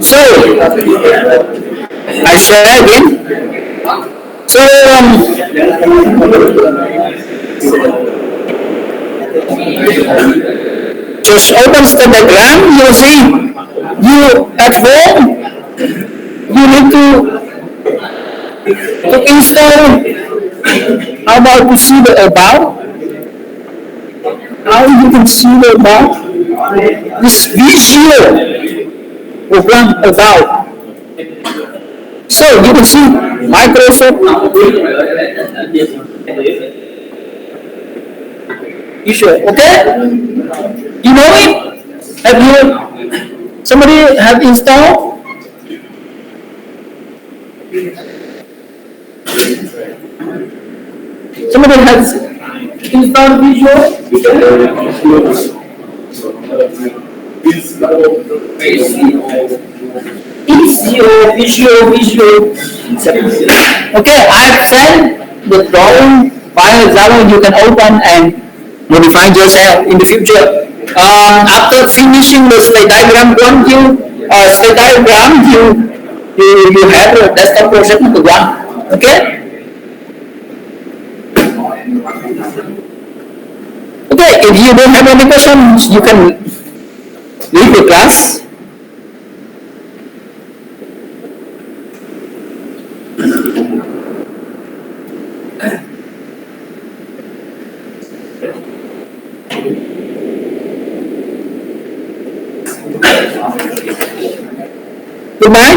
Speaker 1: So I share again. So just open the diagram. You see, you at home you need to install. How about to see the about? How you can see the about? This visual program about. So you can see Microsoft Visual. Okay? You know it? Have you? Somebody have installed? Somebody has installed Visual? Visual. Okay, I have sent the drawing file Java. You can open and modify yourself in the future. After finishing the state diagram one, you have a desktop project number one. Okay. Okay, if you don't have any questions, you can leave the class. Goodbye.